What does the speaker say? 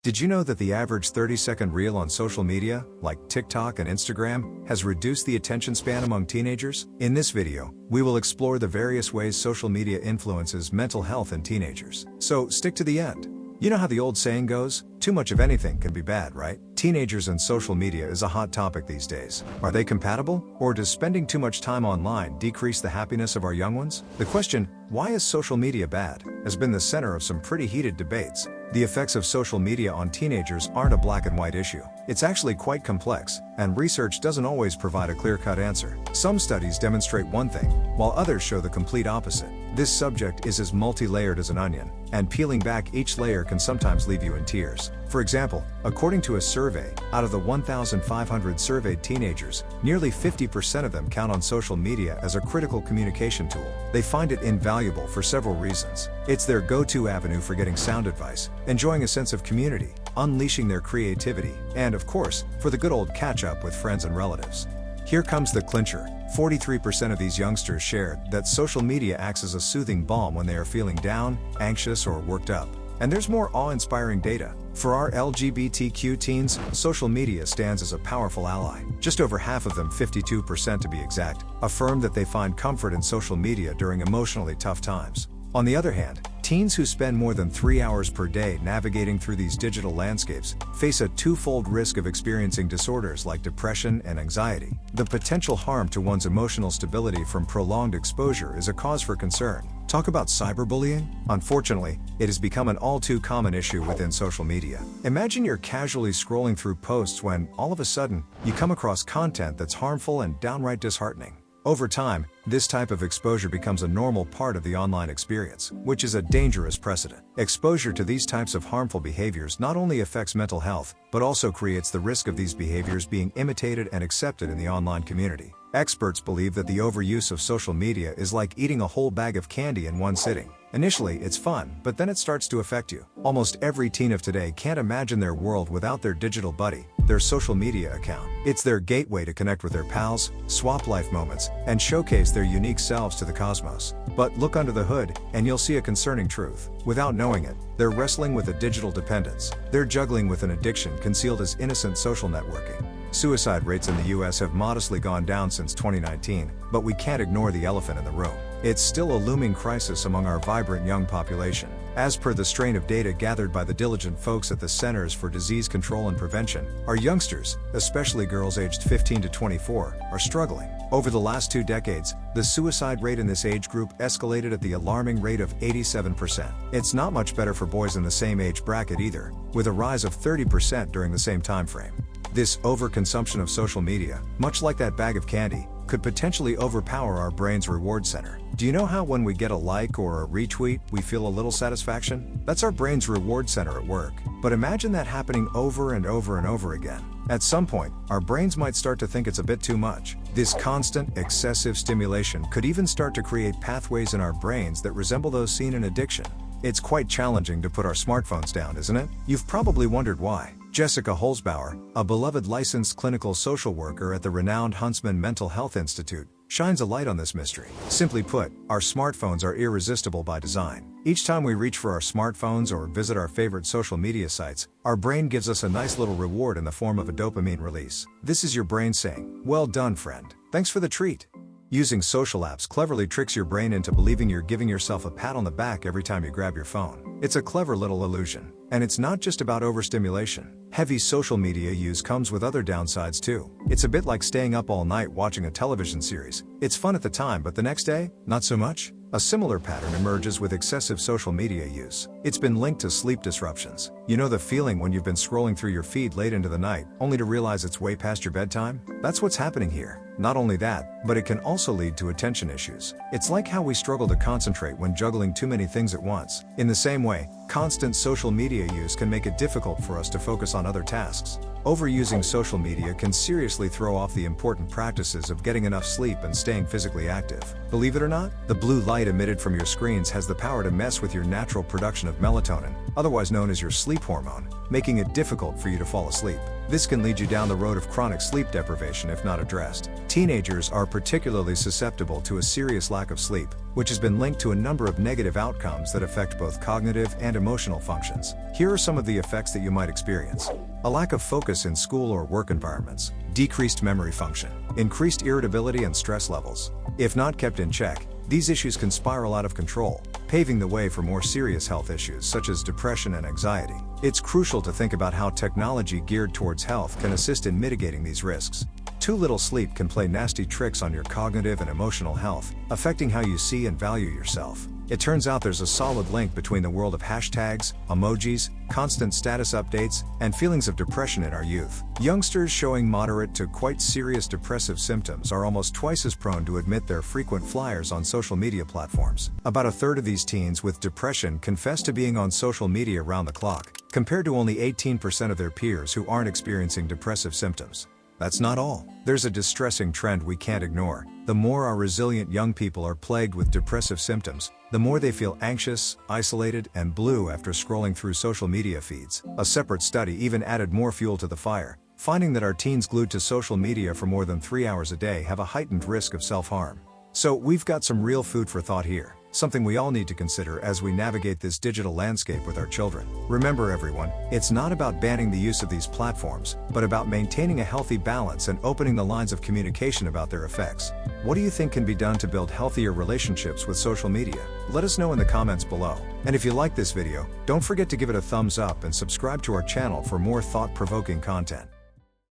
Did you know that the average 30-second reel on social media, like TikTok and Instagram, has reduced the attention span among teenagers? In this video, we will explore the various ways social media influences mental health in teenagers. So stick to the end. You know how the old saying goes, too much of anything can be bad, right? Teenagers and social media is a hot topic these days. Are they compatible? Or does spending too much time online decrease the happiness of our young ones? The question, why is social media bad, has been the center of some pretty heated debates. The effects of social media on teenagers aren't a black and white issue. It's actually quite complex, and research doesn't always provide a clear-cut answer. Some studies demonstrate one thing, while others show the complete opposite. This subject is as multi-layered as an onion, and peeling back each layer can sometimes leave you in tears. For example, according to a survey, out of the 1,500 surveyed teenagers, nearly 50% of them count on social media as a critical communication tool. They find it invaluable for several reasons. It's their go-to avenue for getting sound advice, enjoying a sense of community, unleashing their creativity, and of course, for the good old catch-up with friends and relatives. Here comes the clincher. 43% of these youngsters shared that social media acts as a soothing balm when they are feeling down, anxious, or worked up. And there's more awe-inspiring data. For our LGBTQ teens, social media stands as a powerful ally. Just over half of them, 52% to be exact, affirm that they find comfort in social media during emotionally tough times. On the other hand, teens who spend more than 3 hours per day navigating through these digital landscapes face a twofold risk of experiencing disorders like depression and anxiety. The potential harm to one's emotional stability from prolonged exposure is a cause for concern. Talk about cyberbullying? Unfortunately, it has become an all-too-common issue within social media. Imagine you're casually scrolling through posts when, all of a sudden, you come across content that's harmful and downright disheartening. Over time, this type of exposure becomes a normal part of the online experience, which is a dangerous precedent. Exposure to these types of harmful behaviors not only affects mental health, but also creates the risk of these behaviors being imitated and accepted in the online community. Experts believe that the overuse of social media is like eating a whole bag of candy in one sitting. Initially, it's fun, but then it starts to affect you. Almost every teen of today can't imagine their world without their digital buddy, their social media account. It's their gateway to connect with their pals, swap life moments, and showcase their unique selves to the cosmos. But look under the hood, and you'll see a concerning truth. Without knowing it, they're wrestling with a digital dependence. They're juggling with an addiction concealed as innocent social networking. Suicide rates in the US have modestly gone down since 2019, but we can't ignore the elephant in the room. It's still a looming crisis among our vibrant young population. As per the strain of data gathered by the diligent folks at the Centers for Disease Control and Prevention, our youngsters, especially girls aged 15 to 24, are struggling. Over the last 2 decades, the suicide rate in this age group escalated at the alarming rate of 87%. It's not much better for boys in the same age bracket either, with a rise of 30% during the same time frame. This overconsumption of social media, much like that bag of candy, could potentially overpower our brain's reward center. Do you know how when we get a like or a retweet, we feel a little satisfaction? That's our brain's reward center at work. But imagine that happening over and over and over again. At some point, our brains might start to think it's a bit too much. This constant, excessive stimulation could even start to create pathways in our brains that resemble those seen in addiction. It's quite challenging to put our smartphones down, isn't it? You've probably wondered why. Jessica Holzbauer, a beloved licensed clinical social worker at the renowned Huntsman Mental Health Institute, shines a light on this mystery. Simply put, our smartphones are irresistible by design. Each time we reach for our smartphones or visit our favorite social media sites, our brain gives us a nice little reward in the form of a dopamine release. This is your brain saying, "Well done, friend. Thanks for the treat." Using social apps cleverly tricks your brain into believing you're giving yourself a pat on the back every time you grab your phone. It's a clever little illusion. And it's not just about overstimulation. Heavy social media use comes with other downsides too. It's a bit like staying up all night watching a television series. It's fun at the time, but the next day, not so much. A similar pattern emerges with excessive social media use. It's been linked to sleep disruptions. You know the feeling when you've been scrolling through your feed late into the night, only to realize it's way past your bedtime? That's what's happening here. Not only that, but it can also lead to attention issues. It's like how we struggle to concentrate when juggling too many things at once. In the same way, constant social media use can make it difficult for us to focus on other tasks. Overusing social media can seriously throw off the important practices of getting enough sleep and staying physically active. Believe it or not, the blue light emitted from your screens has the power to mess with your natural production of melatonin, otherwise known as your sleep hormone, making it difficult for you to fall asleep. This can lead you down the road of chronic sleep deprivation if not addressed. Teenagers are particularly susceptible to a serious lack of sleep, which has been linked to a number of negative outcomes that affect both cognitive and emotional functions. Here are some of the effects that you might experience. A lack of focus in school or work environments, decreased memory function, increased irritability and stress levels. If not kept in check, these issues can spiral out of control, paving the way for more serious health issues such as depression and anxiety. It's crucial to think about how technology geared towards health can assist in mitigating these risks. Too little sleep can play nasty tricks on your cognitive and emotional health, affecting how you see and value yourself. It turns out there's a solid link between the world of hashtags, emojis, constant status updates, and feelings of depression in our youth. Youngsters showing moderate to quite serious depressive symptoms are almost twice as prone to admit their frequent flyers on social media platforms. About a third of these teens with depression confess to being on social media around the clock, compared to only 18% of their peers who aren't experiencing depressive symptoms. That's not all. There's a distressing trend we can't ignore. The more our resilient young people are plagued with depressive symptoms, the more they feel anxious, isolated, and blue after scrolling through social media feeds. A separate study even added more fuel to the fire, finding that our teens glued to social media for more than 3 hours a day have a heightened risk of self-harm. So we've got some real food for thought here, something we all need to consider as we navigate this digital landscape with our children. Remember everyone, it's not about banning the use of these platforms, but about maintaining a healthy balance and opening the lines of communication about their effects. What do you think can be done to build healthier relationships with social media? Let us know in the comments below. And if you like this video, don't forget to give it a thumbs up and subscribe to our channel for more thought-provoking content.